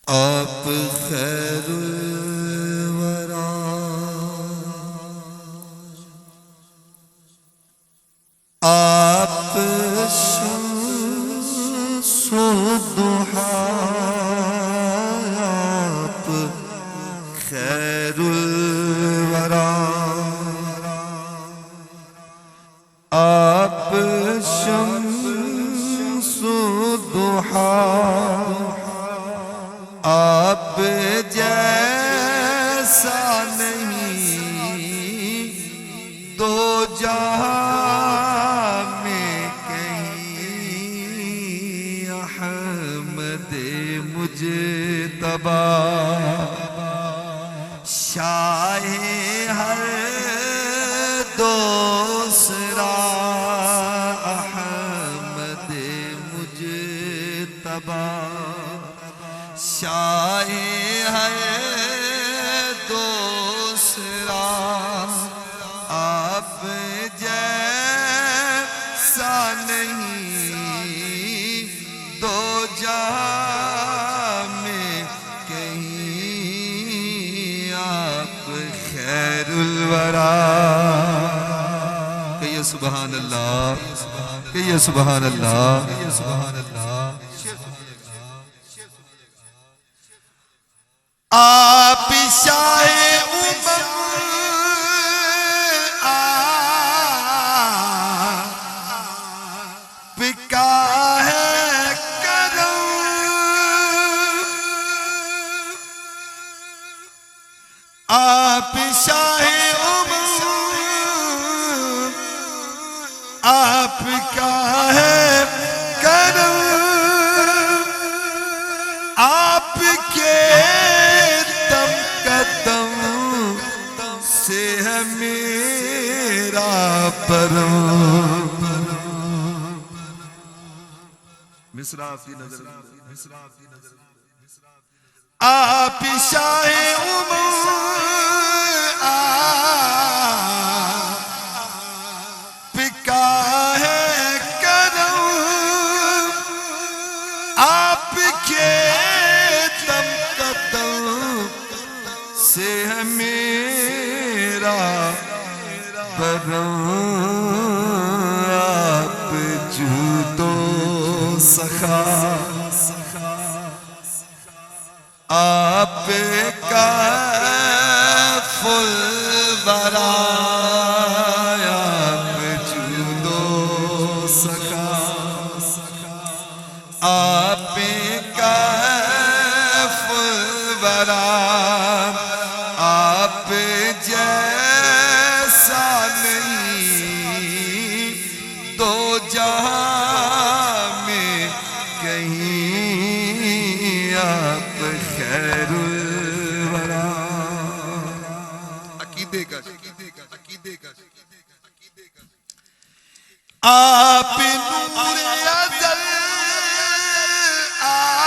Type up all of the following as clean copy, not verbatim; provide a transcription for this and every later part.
آپ خیر الورا، آپ شمس الضحا، آپ خیر الورا، آپ شمس الضحا، آپ جیسا نہیں دو جہاں میں کہیں، احمد مجتبی شاہ ہر دوسرا، احمد مجتبی شاہ ہے دوسرا، آپ جیسا نہیں دو جہاں میں کہیں، آپ خیر الورا۔ کہیے سبحان اللہ، کہیے سبحان اللہ، کہیے سبحان اللہ۔ آپ شاہ امم، آپ کا ہے کرم، آپ شاہ امم، آپ کا ہے کرم، آپ کے سے ہے میرا پرم۔ مصرع آپ کی نظر، آپ شاہ امم، آپ کا ہے کرم، آپ کے دم قدم سے ہے میرا کرم، آپ جود و سخا، آپ کا الورا، آپ جود و سخا، آپ کا الورا، آپ جیسا نہیں دو جہاں میں کہیں، آپ خیر الورا۔ عقیدے کا آپ نور ازل، آپ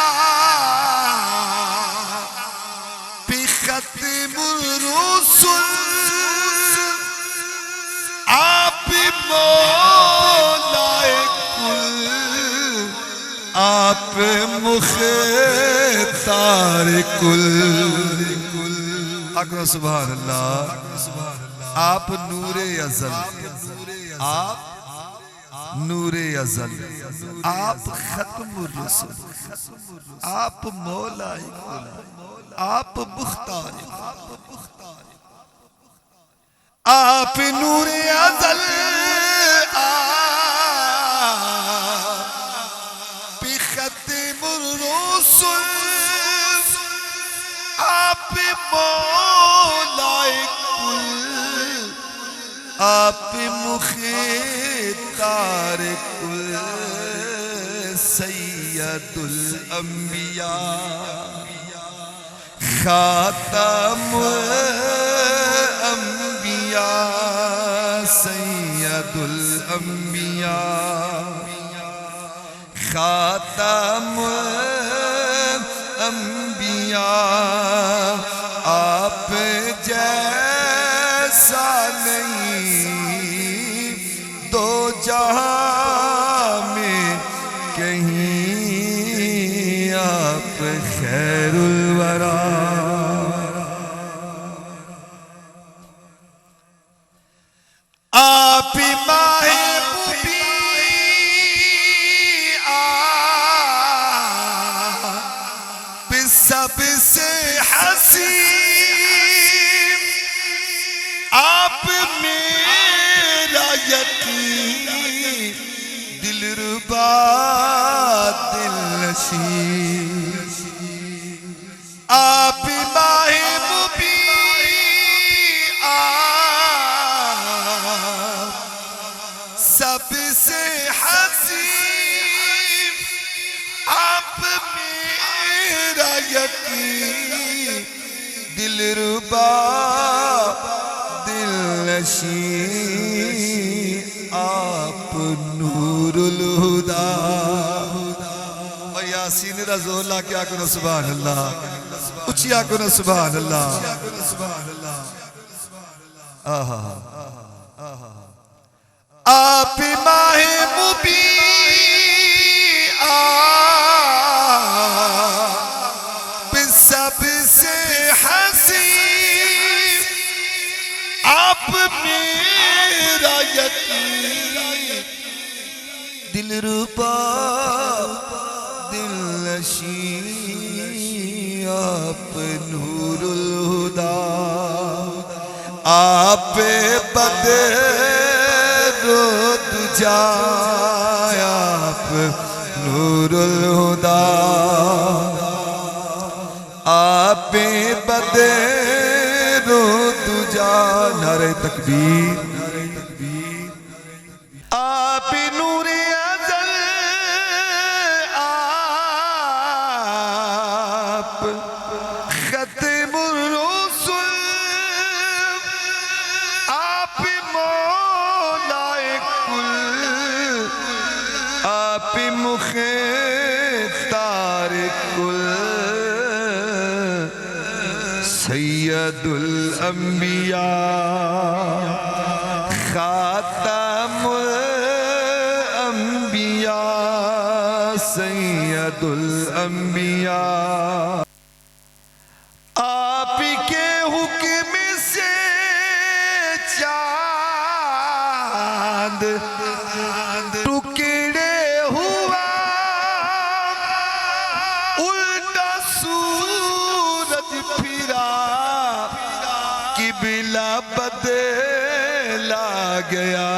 ختم الرسل، آپ مولا کل، آپ مختار کل۔ اکبر سبحان اللہ۔ آپ نور ازل، آپ نور ازل، آپ ختم الرسل، آپ مولا کل، آپ مختار، آپ نور ازل، آپ ختم الرسل، آپ مولا کل، آپ مختار کل، سید الانبیاء، خاتم الانبیاء، سید الانبیاء، خاتم الانبیاء، آپ جیسا نہیں دو جہاں میں کہیں، آپ خیر الورا آپ ماہ مبین سب سے حسین آپ میرا یقین دلربا دل نشین آپ ماہ مبین سب سے حسین آپ میرا یقین دلربا دل نشین آپ نور الہدا اور یاسین رضول اللہ کیا کنو سبحان اللہ اچھیا کنو سبحان اللہ آپ ماہ مبین سب سے حسین آپ میرا یقین دلربا دل نشین آپ نور الہدا آپ بدر و دجا آپ نور الہدا آپ بدر و دجا نعرہ تکبیر آپ نور ازل آپ ختم الرسل آپ مولا کل آپ مختار کل سید الانبیاء خاتم الانبیاء سید الانبیاء آپ کے حکم سے چاند ٹکڑے ہوا الٹا سورج پھرا قبلہ بدلا گیا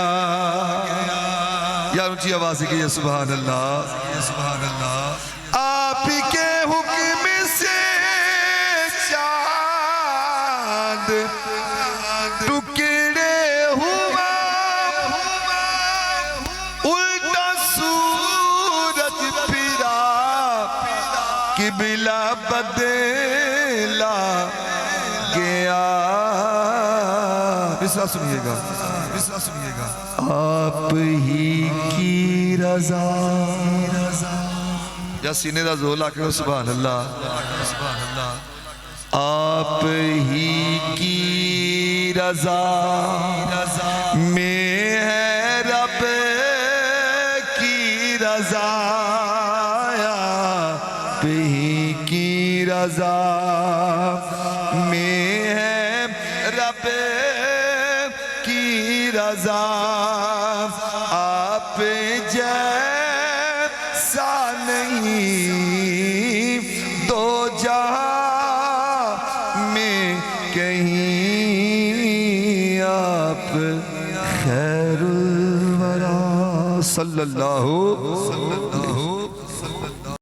یا اونچی آواز سے کہیے سبحان اللہ سبحان اللہ آپ کے حکم سے چاند ٹکڑے ہوا الٹا سورج پھرا قبلہ بدلا گیا بسرا سنیے گا بسرا سنیے گا آپ ہی کی رضا یا سینے دا زولا کرو سبحان اللہ آپ ہی کی رضا میں ہے رب کی رضا آپ ہی کی رضا میں ہے رب کی رضا آپ جیسا نہیں دو جہاں میں کہیں آپ خیر الورا صلی اللہ